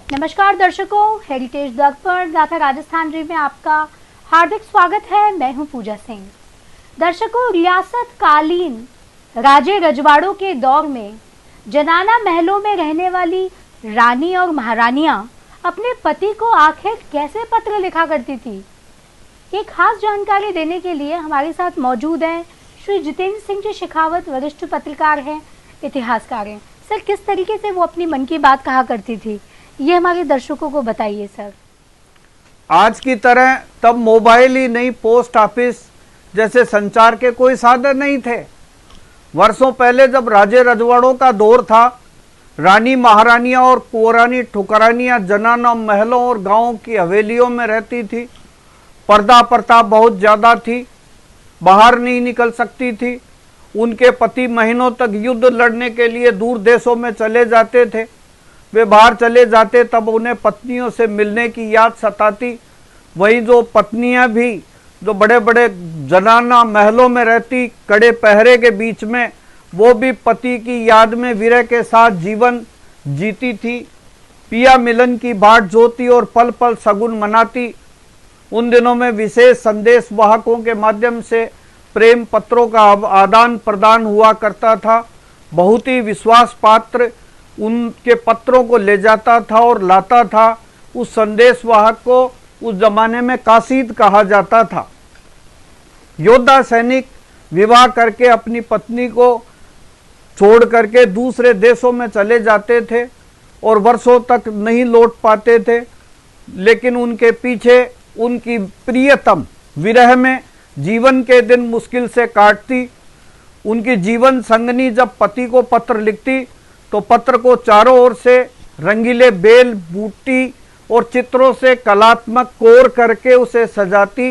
नमस्कार दर्शकों, हेरिटेज दर्पण गाथा राजस्थान री में आपका हार्दिक स्वागत है। मैं हूं पूजा सिंह। दर्शकों, रियासत कालीन राजे रजवाड़ों के दौर में जनाना महलों में रहने वाली रानी और महारानियां अपने पति को आखिर कैसे पत्र लिखा करती थी, ये खास जानकारी देने के लिए हमारे साथ मौजूद हैं श्री जितेंद्र सिंह जी शेखावत, वरिष्ठ पत्रकार हैं, इतिहासकार हैं। सर, किस तरीके से वो अपनी मन की बात कहा करती थी, ये हमारे दर्शकों को बताइए सर। आज की तरह तब मोबाइल ही नहीं, पोस्ट ऑफिस जैसे संचार के कोई साधन नहीं थे। वर्षों पहले जब राजे रजवाड़ों का दौर था, रानी महारानियां और कुंवरानी ठुकरानियां जनाना महलों और गांवों की हवेलियों में रहती थी। पर्दा प्रताप बहुत ज्यादा थी, बाहर नहीं निकल सकती थी। उनके पति महीनों तक युद्ध लड़ने के लिए दूर देशों में चले जाते थे। वे बाहर चले जाते तब उन्हें पत्नियों से मिलने की याद सताती। वहीं जो पत्नियां भी जो बड़े बड़े जनाना महलों में रहती, कड़े पहरे के बीच में, वो भी पति की याद में विरह के साथ जीवन जीती थी। पिया मिलन की बाट जोती और पल पल शगुन मनाती। उन दिनों में विशेष संदेश वाहकों के माध्यम से प्रेम पत्रों का आदान प्रदान हुआ करता था। बहुत ही विश्वास पात्र उनके पत्रों को ले जाता था और लाता था। उस संदेश वाहक को उस जमाने में कासीद कहा जाता था। योद्धा सैनिक विवाह करके अपनी पत्नी को छोड़ करके दूसरे देशों में चले जाते थे और वर्षों तक नहीं लौट पाते थे, लेकिन उनके पीछे उनकी प्रियतम विरह में जीवन के दिन मुश्किल से काटती। उनकी जीवन संगनी जब पति को पत्र लिखती तो पत्र को चारों ओर से रंगीले बेल, बूटी और चित्रों से कलात्मक कोर करके उसे सजाती।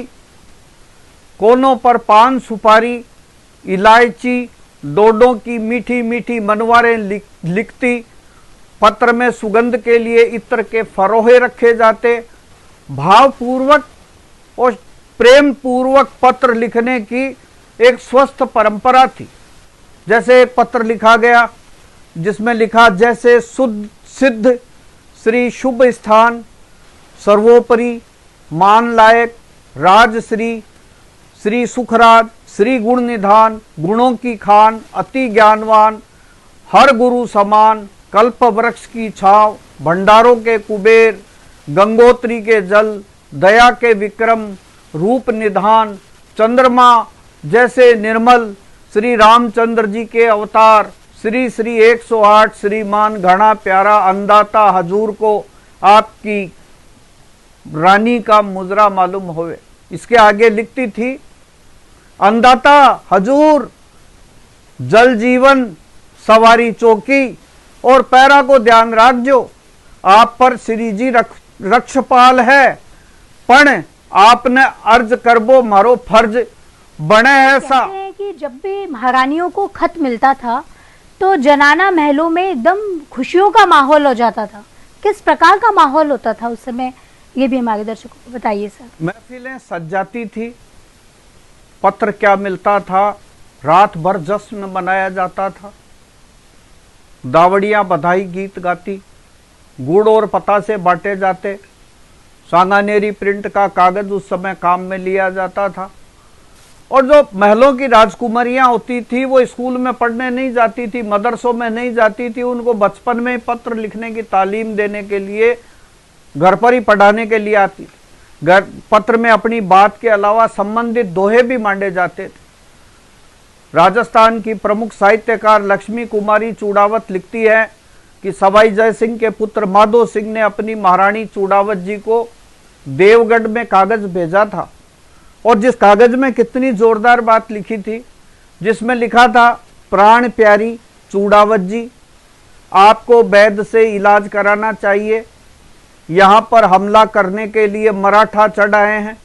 कोनों पर पान, सुपारी, इलायची, डोडों की मीठी मीठी मनवारें लिखती। पत्र में सुगंध के लिए इत्र के फरोहे रखे जाते। भावपूर्वक और प्रेम पूर्वक पत्र लिखने की एक स्वस्थ परंपरा थी। जैसे एक पत्र लिखा गया जिसमें लिखा, जैसे शुद्ध सिद्ध श्री शुभ स्थान, सर्वोपरि मान लायक राजश्री, श्री सुखराज, श्री गुण निधान, गुणों की खान, अति ज्ञानवान, हर गुरु समान, कल्प वृक्ष की छाव, भंडारों के कुबेर, गंगोत्री के जल, दया के विक्रम, रूप निधान, चंद्रमा जैसे निर्मल, श्री रामचंद्र जी के अवतार, श्री श्री 108 श्रीमान घना प्यारा अंदाता हजूर को आपकी रानी का मुजरा मालूम होवे। इसके आगे लिखती थी, अंदाता हजूर जल जीवन सवारी चौकी और पैरा को ध्यान राखजो। आप पर श्री जी रक्षपाल है, पण आपने अर्ज करबो मारो फर्ज बने ऐसा। कि जब भी महारानियों को खत मिलता था तो जनाना महलों में एकदम खुशियों का माहौल हो जाता था। किस प्रकार का माहौल होता था उस समय, ये भी हमारे दर्शकों को बताइए सर। महफिलें सज जाती थी, पत्र क्या मिलता था, रात भर जश्न मनाया जाता था। दावड़ियां बधाई गीत गाती, गुड़ और पता से बांटे जाते। सांगानेरी प्रिंट का कागज उस समय काम में लिया जाता था। और जो महलों की राजकुमारियां होती थी वो स्कूल में पढ़ने नहीं जाती थी, मदरसों में नहीं जाती थी। उनको बचपन में पत्र लिखने की तालीम देने के लिए घर पर ही पढ़ाने के लिए आती थी। घर पत्र में अपनी बात के अलावा संबंधित दोहे भी मांडे जाते थे। राजस्थान की प्रमुख साहित्यकार लक्ष्मी कुमारी चूड़ावत लिखती है कि सवाई जय सिंह के पुत्र माधो सिंह ने अपनी महारानी चूड़ावत जी को देवगढ़ में कागज भेजा था। और जिस कागज में कितनी जोरदार बात लिखी थी, जिसमें लिखा था, प्राण प्यारी चूड़ावत जी, आपको वैद्य से इलाज कराना चाहिए। यहाँ पर हमला करने के लिए मराठा चढ़ आए हैं।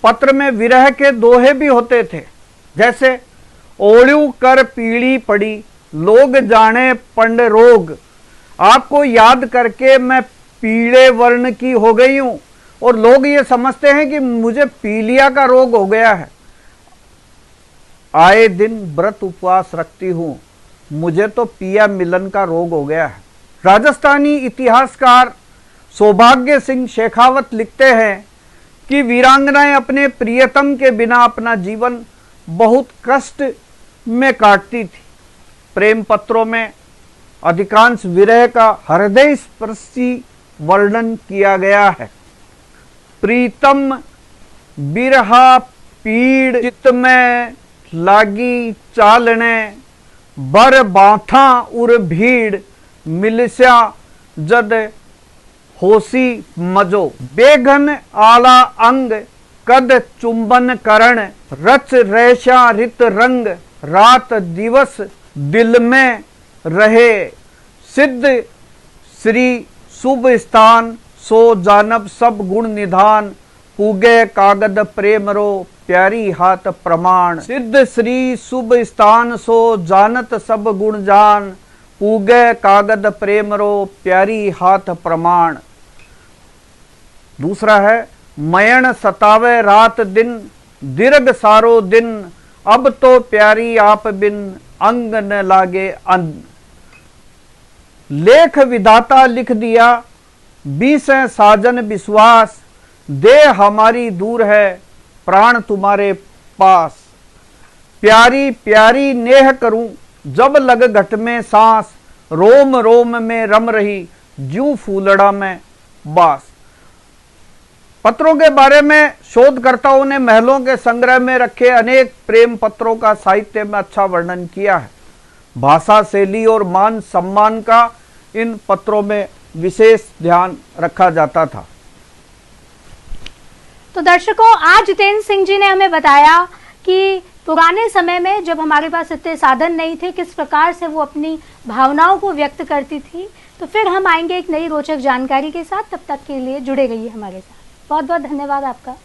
पत्र में विरह के दोहे भी होते थे, जैसे ओढ़ू कर पीड़ी पड़ी, लोग जाने पंड रोग। आपको याद करके मैं पीले वर्ण की हो गई हूं और लोग ये समझते हैं कि मुझे पीलिया का रोग हो गया है। आए दिन व्रत उपवास रखती हूं, मुझे तो पिया मिलन का रोग हो गया है। राजस्थानी इतिहासकार सौभाग्य सिंह शेखावत लिखते हैं कि वीरांगनाएं अपने प्रियतम के बिना अपना जीवन बहुत कष्ट में काटती थी। प्रेम पत्रों में अधिकांश विरह का हृदय स्पर्शी वर्णन किया गया है। प्रीतम बिरहा पीड़ चित में लागी चालने, बर बाथा उर भीड़ मिलस्या जद होसी मजो। बेघन आला अंग कद चुंबन करण, रच रेशा रित रंग रात दिवस दिल में रहे। सिद्ध श्री शुभ स्थान सो जानब सब गुण निधान, पूगे कागद प्रेम रो प्यारी हाथ प्रमाण। सिद्ध श्री शुभ स्थान सो जानत सब गुण जान, पूगे कागद प्रेम रो प्यारी हाथ प्रमाण। दूसरा है मयण सतावे रात दिन, दीर्घ सारो दिन, अब तो प्यारी आप बिन अंग न लागे अन्न। लेख विधाता लिख दिया बीसे साजन विश्वास, देह हमारी दूर है प्राण तुम्हारे पास। प्यारी प्यारी नेह करूं जब लग घट में सांस, रोम रोम में रम रही ज्यों फूलड़ा में बास। पत्रों के बारे में शोधकर्ताओं ने महलों के संग्रह में रखे अनेक प्रेम पत्रों का साहित्य में अच्छा वर्णन किया है। भाषा शैली और मान सम्मान का इन पत्रों में विशेष ध्यान रखा जाता था। तो दर्शकों, आज जितेंद्र सिंह जी ने हमें बताया कि पुराने समय में जब हमारे पास इतने साधन नहीं थे, किस प्रकार से वो अपनी भावनाओं को व्यक्त करती थी। तो फिर हम आएंगे एक नई रोचक जानकारी के साथ। तब तक के लिए जुड़े रहिए हमारे साथ। बहुत बहुत धन्यवाद आपका।